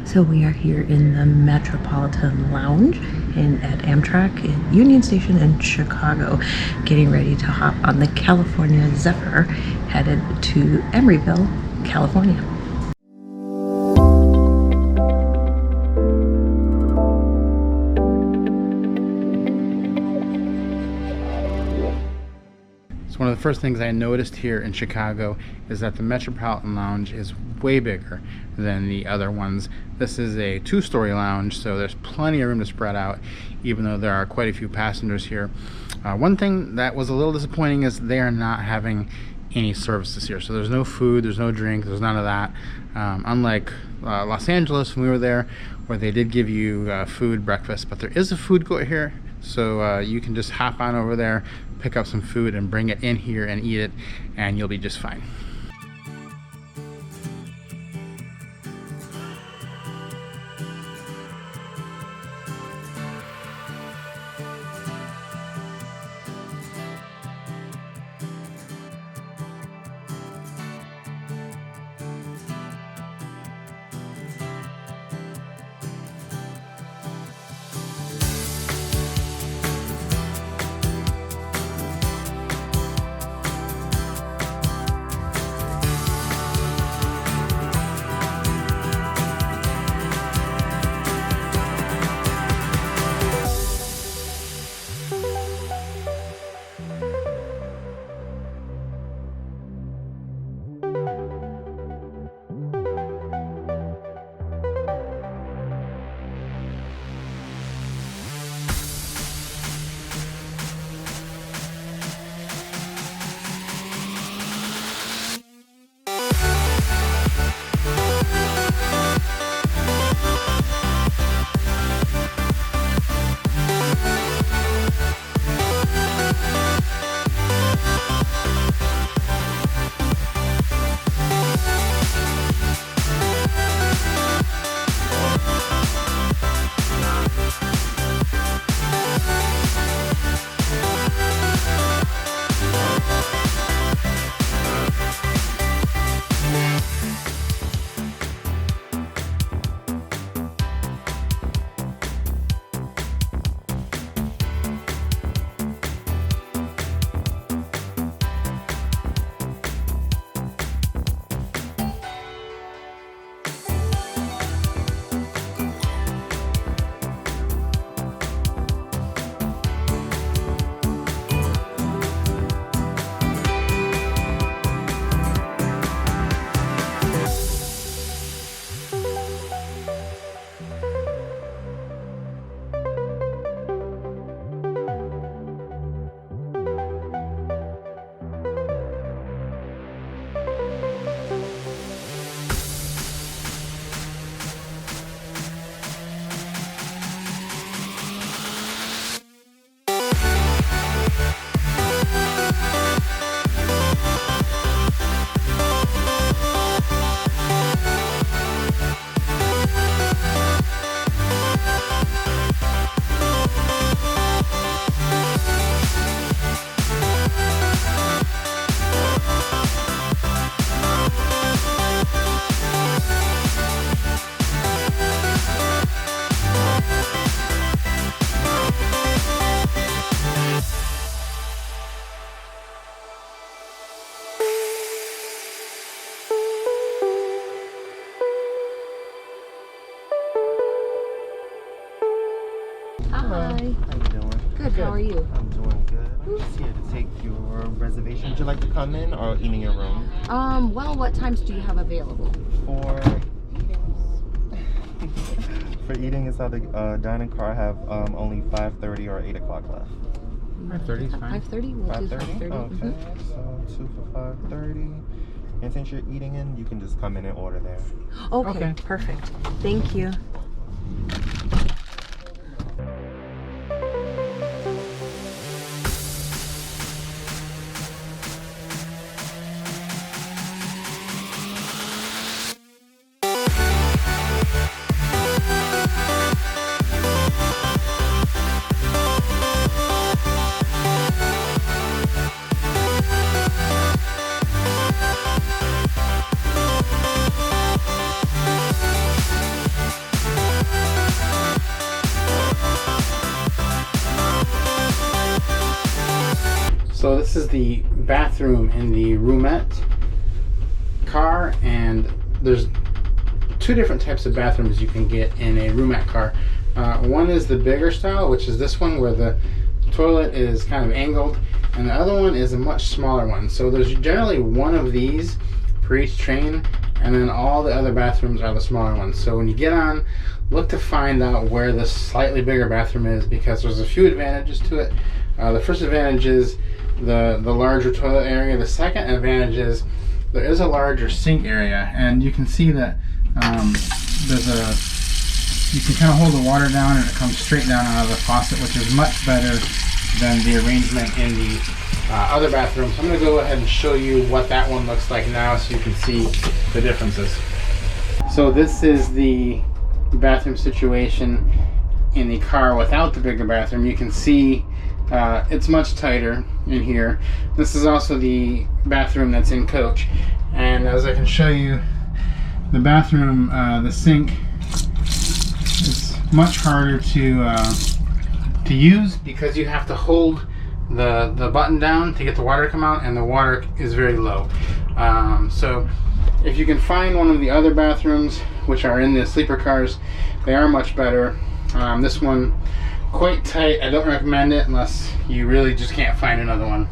So we are here in the Metropolitan Lounge at Amtrak in Union Station in Chicago, getting ready to hop on the California Zephyr, headed to Emeryville, California. One of the first things I noticed here in Chicago is that the Metropolitan Lounge is way bigger than the other ones. This is a two-story lounge, so there's plenty of room to spread out, even though there are quite a few passengers here. One thing that was a little disappointing is they are not having any services here. So there's no food, there's no drink, there's none of that. Unlike Los Angeles when we were there, where they did give you food, breakfast, but there is a food court here. So you can just hop on over there, pick up some food and bring it in here and eat it, and you'll be just fine. Hi. How you doing? Good. How are you? I'm doing good. I'm just here to take your reservation. Would you like to come in or eat in your room? Well, what times do you have available? For for eating, it's how the dining car have only 5:30 or 8 o'clock left. 5:30 is fine. 5:30? We'll do 5:30. Okay. So 2 for 5:30. And since you're eating in, you can just come in and order there. Okay, perfect. Thank you. So this is the bathroom in the roomette car, and there's two different types of bathrooms you can get in a roomette car. One is the bigger style, which is this one where the toilet is kind of angled, and the other one is a much smaller one. So there's generally one of these for each train, and then all the other bathrooms are the smaller ones. So when you get on, look to find out where the slightly bigger bathroom is, because there's a few advantages to it. The first advantage is the larger toilet area. The second advantage is there is a larger sink area, and you can see that you can kind of hold the water down and it comes straight down out of the faucet, which is much better than the arrangement in the other bathrooms. I'm going to go ahead and show you what that one looks like now so you can see the differences. So this is the bathroom situation in the car without the bigger bathroom. You can see it's much tighter in here. This is also the bathroom that's in coach, and as I can show you, the bathroom, the sink is much harder to use because you have to hold the button down to get the water to come out, and the water is very low. So if you can find one of the other bathrooms, which are in the sleeper cars, they are much better. This one, quite tight. I don't recommend it unless you really just can't find another one.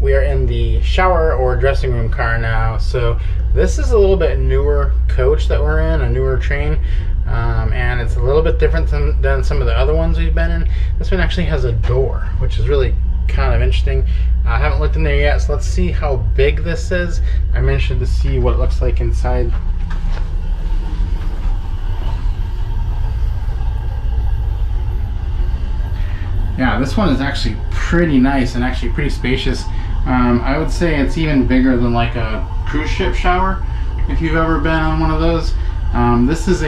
We are in the shower or dressing room car now. So this is a little bit newer coach that we're in, a newer train, and it's a little bit different than some of the other ones we've been in. This one actually has a door, which is really kind of interesting. I haven't looked in there yet, so let's see how big this is. I'm interested to see what it looks like inside. Yeah, this one is actually pretty nice and actually pretty spacious. I would say it's even bigger than like a cruise ship shower, if you've ever been on one of those. This is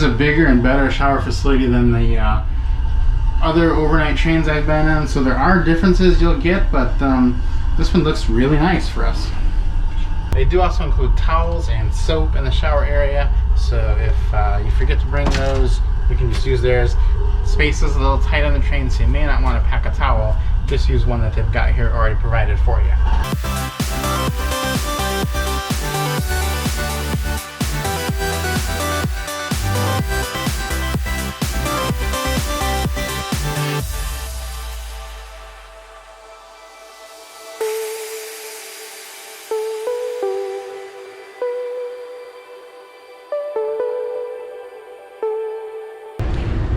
a bigger and better shower facility than the other overnight trains I've been in. So there are differences you'll get, but this one looks really nice for us. They do also include towels and soap in the shower area, so if you forget to bring those, you can just use theirs. Space is a little tight on the train, so you may not want to pack a towel. Just use one that they've got here already provided for you.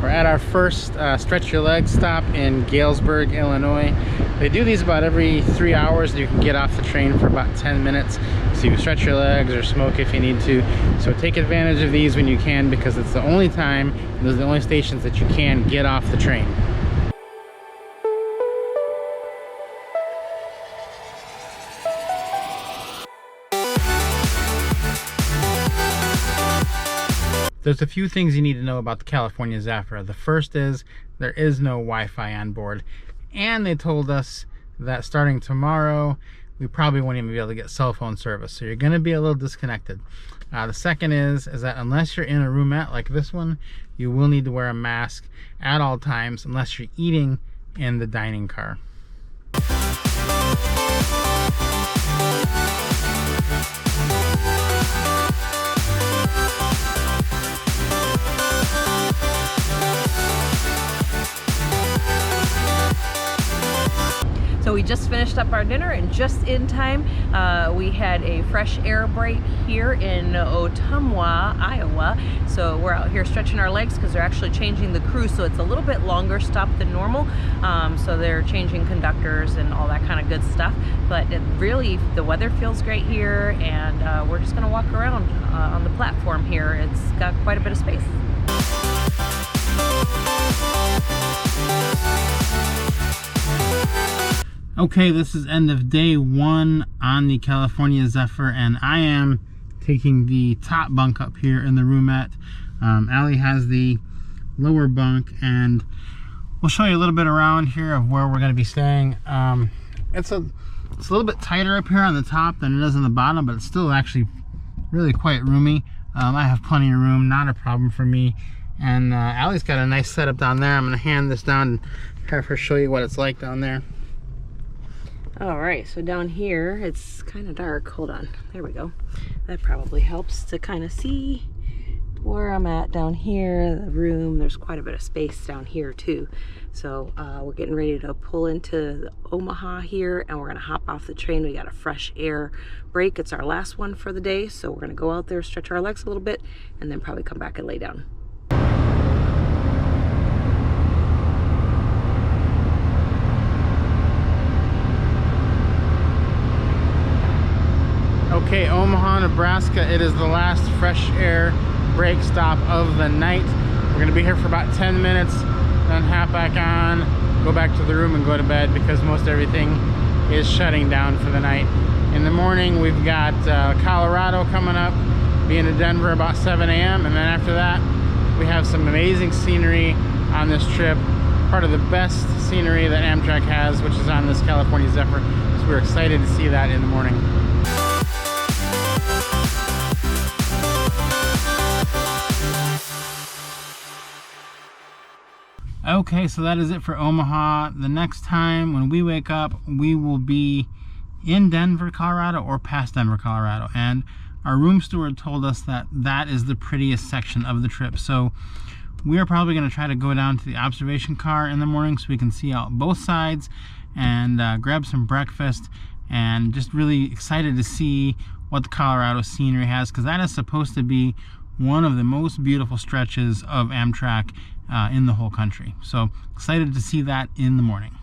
We're at our first Stretch Your Legs stop in Galesburg, Illinois. They do these about every 3 hours. You can get off the train for about 10 minutes. So you can stretch your legs or smoke if you need to. So take advantage of these when you can, because it's the only time, those are the only stations that you can get off the train. There's a few things you need to know about the California Zephyr. The first is there is no Wi-Fi on board, and they told us that starting tomorrow we probably won't even be able to get cell phone service, so you're going to be a little disconnected. The second is that unless you're in a roomette like this one, you will need to wear a mask at all times unless you're eating in the dining car. So we just finished up our dinner, and just in time, we had a fresh air break here in Ottumwa, Iowa. So we're out here stretching our legs because they're actually changing the crew, so it's a little bit longer stop than normal. So they're changing conductors and all that kind of good stuff. But really, the weather feels great here, and we're just gonna walk around on the platform here. It's got quite a bit of space. Okay, this is end of day one on the California Zephyr, and I am taking the top bunk up here in the roomette. Allie has the lower bunk, and we'll show you a little bit around here of where we're going to be staying. It's a little bit tighter up here on the top than it is on the bottom, but it's still actually really quite roomy. I have plenty of room, not a problem for me. And Allie's got a nice setup down there. I'm going to hand this down and have her show you what it's like down there. All right, so down here, it's kind of dark. Hold on, there we go. That probably helps to kind of see where I'm at down here, the room. There's quite a bit of space down here too. So we're getting ready to pull into Omaha here, and we're gonna hop off the train. We got a fresh air break. It's our last one for the day, so we're gonna go out there, stretch our legs a little bit, and then probably come back and lay down. Okay, Omaha, Nebraska. It is the last fresh air break stop of the night. We're gonna be here for about 10 minutes, then hop back on, go back to the room and go to bed because most everything is shutting down for the night. In the morning, we've got Colorado coming up, being in Denver about 7 a.m. And then after that, we have some amazing scenery on this trip. Part of the best scenery that Amtrak has, which is on this California Zephyr. So we're excited to see that in the morning. Okay, so that is it for Omaha. The next time when we wake up, we will be in Denver, Colorado, or past Denver, Colorado. And our room steward told us that that is the prettiest section of the trip. So we are probably going to try to go down to the observation car in the morning so we can see out both sides and grab some breakfast, and just really excited to see what the Colorado scenery has, because that is supposed to be one of the most beautiful stretches of Amtrak in the whole country. So excited to see that in the morning.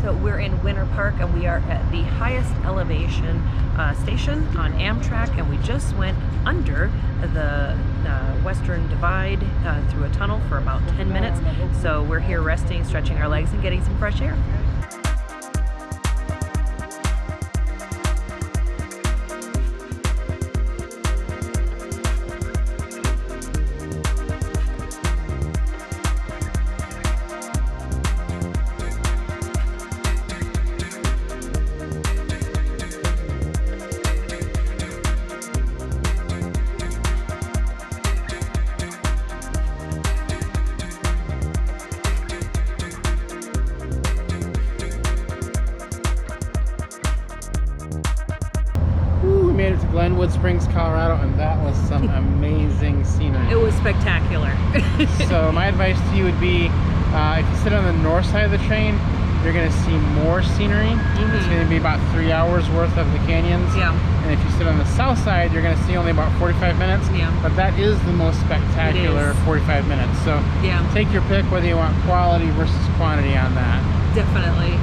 So we're in Winter Park, and we are at the highest elevation station on Amtrak, and we just went under the Western Divide through a tunnel for about 10 minutes. So we're here resting, stretching our legs, and getting some fresh air. Made it to Glenwood Springs, Colorado, and that was some amazing scenery. It was spectacular. So my advice to you would be, if you sit on the north side of the train, you're going to see more scenery. It's going to be about 3 hours worth of the canyons. Yeah. And if you sit on the south side, you're going to see only about 45 minutes. Yeah. But that is the most spectacular 45 minutes. So yeah, take your pick whether you want quality versus quantity on that. Definitely.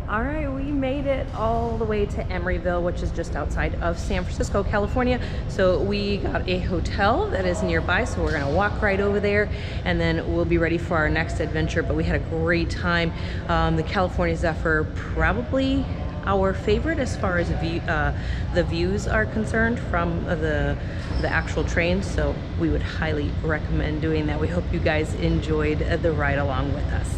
All right, we made it all the way to Emeryville, which is just outside of San Francisco, California. So we got a hotel that is nearby, so we're gonna walk right over there, and then we'll be ready for our next adventure. But we had a great time. The California Zephyr, probably our favorite as far as the views are concerned from the actual train. So we would highly recommend doing that. We hope you guys enjoyed the ride along with us.